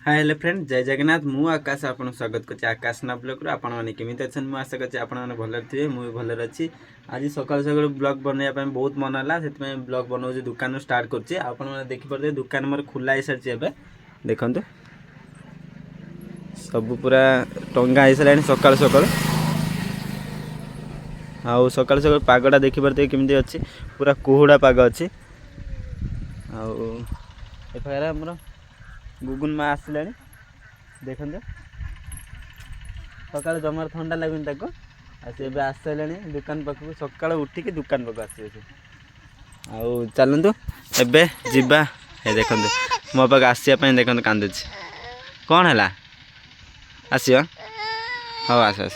Hi hello friend जय जगन्नाथ मु आकाश आपन स्वागत करछि आकाश ना ब्लॉग रो आपन माने केमिति अछन मु आशा करछि आपन माने भले थिए मु भले अछि। आज सकाळ सकाळ ब्लॉग बनैया पे बहुत मन हला सेति में ब्लॉग बनौछि दुकान स्टार्ट करछि आपन माने देखि परदे दुकान मोर खुला हे सरछि एबे देखंतु सब पूरा टंगा हे सलानी सकाळ सकाळ आउ सकाळ सकाळ पागडा देखि परदे केमिति अछि पूरा कोहुडा पाग अछि आउ एफारा हमर गुगुन मा आसलानी देखंदे सकाळ जमार ठंडा लागुन ताको आसे बे आसलानी दुकान पाखु सकाळ उठी के दुकान पाखु आसे आउ चलंतु एबे जिबा हे देखंदे मो पाक आसिया पय देखंदे कांदुछि कोन हला आसियो हो आस आस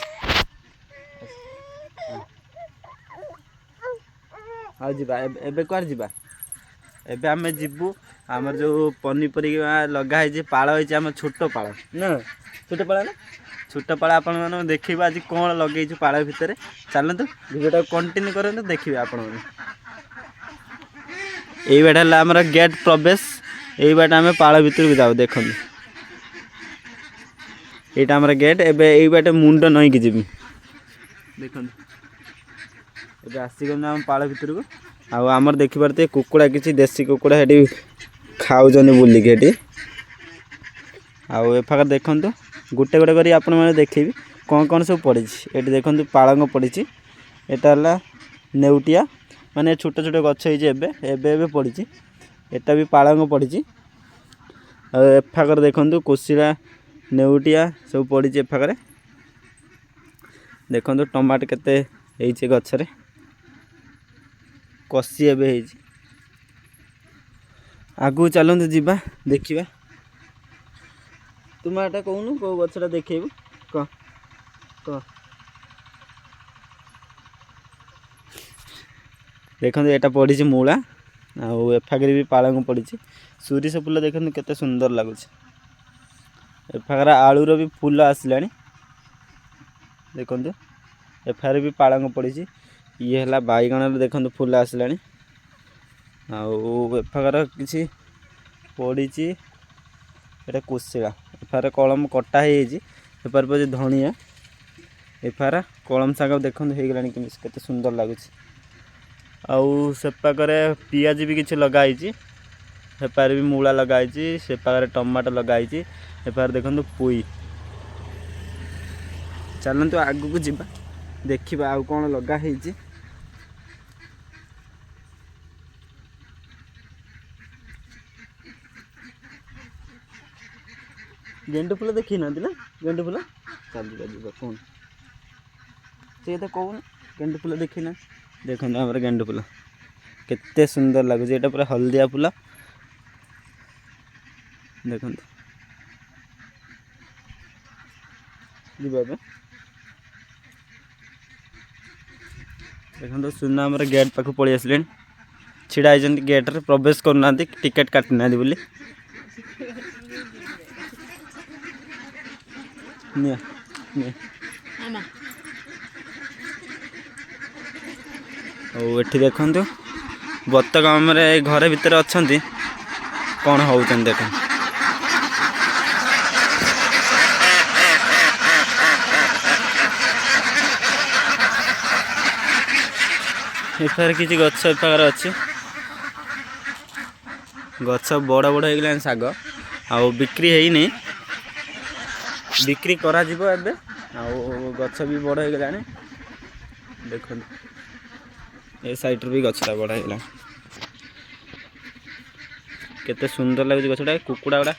आ जिबा एबे कोर जिबा एबे हमें जिबू हमर जो पनीपरिया लगा है जे पाळ है जे हम छोटो पाळ ना छोटो पाळ आपन माने देखिबा आज कोन लगे छु पाळ भितरे चलंतु वीडियो कंटिन्यू करंतु देखिबे आपन माने एई बेटा ला हमर गेट प्रवेश एई बेटा हमें पाळ भितर जाऊ देखंतु एटा हमर गेट एबे एई बेटा मुंडो नई कि जिबी देखंतु एबे आसी गना हम पाळ भितर को आ हमर देखि परते कुकुड़ा किछि देसी कुकुड़ा हेडी खाउजनी बुली के हेडी आ एफाक देखंतु गुटे गुटे करी आपन माने देखिबी कोन कोन सब पड़ी छि एटी देखंतु पाळंग पड़ी छि एटा हला नेउटिया माने छोटे छोटे गछ हे जे एबे एबे एबे पड़ी छि एटा भी पाळंग पड़ी छि आ एफाक देखंतु कोसिला नेउटिया सब पड़ी छि एफाक रे देखंतु टमाटो केते हे छि गछ रे कसी एबे हे छि आगु चलंतु जिबा देखिबा तुम एटा कहूनु को गछटा देखैबु क क देखंतु एटा पड़ी छि मूला आ एफागरे भी पाळंग पड़ी छि सूरी से फूल देखंतु केते सुंदर लागु छि एफागरा आलू रो भी फूल आसलानी देखंतु एफारे भी पाळंग पड़ी छि ये हला बाईगण रे देखंतु फूल आसलानी आ एफागरा किछि पड़ी छि एटा कोसिला एफारे कलम कटा हे छि एफार पर धनिया एफारा कलम साग देखंतु हे गलानी केते सुंदर लागु छि आउ सेपा करे पियाज भी किछि लगाई छि सेपारे भी मूला लगाई छि सेपारे टमाटो लगाई छि एफार देखंतु पुई चलंतु आगु को जिबा देखिबा आउ कोन लगा हे छि गेंडू फूल देखी ना गेंडू फूल चल जीवा कौन से तो कौन गेंडू फूल देखी ना देखो हमारे गेंडू फूल केते सुंदर लगुच ये पूरा हल्दिया फूल देखो जीवा देखो सुना हमारे गेट पाख पड़ी आसले छिड़ा गेट रे प्रवेश करना टिकेट काटना बोली एठी देखंतु बत्तक हमरे घर भितर अछंती कोन होउछन देख एफार किछि गछ एफार अछि गछ बड़ बड़ हे गलान साग आ बिक्री हेई नै बिक्री करा जिवो एबे आ गछ भी बड़ हे गलानी देखन ए साइड रे भी गछटा बड़ हे गला केते सुंदर लागु गछटा कुकुडा गुडा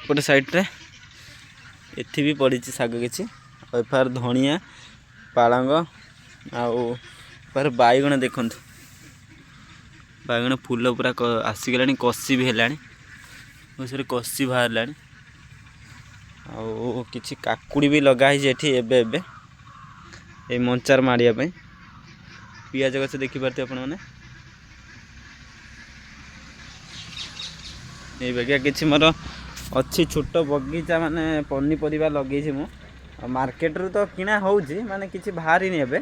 गोटे साइड रे एथि भी पड़ी छि साग किछि एफार धनिया पाळंग आ पर बाईगण देखंतु बाईगण फूल पूरा आसी गलानी कसी भी हेलानी ओसरे कसी बाहर लानी आ किछि काकुड़ी भी लगा है जेठी एबे एबे ए मंचार मारिया पे पियाज गछ देखि परते अपन माने ए बेगिया किछि मोर अच्छी छोट बगीचा माने पन्नी परिबा लगे छी मु मार्केट रु तो किना होउची माने किछि भारी नि एबे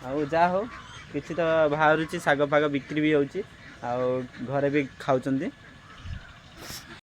आ जा हो किछि तो बाहरुची साग फाग बिक्री भी होउची आ घरे भी खाउचंदी।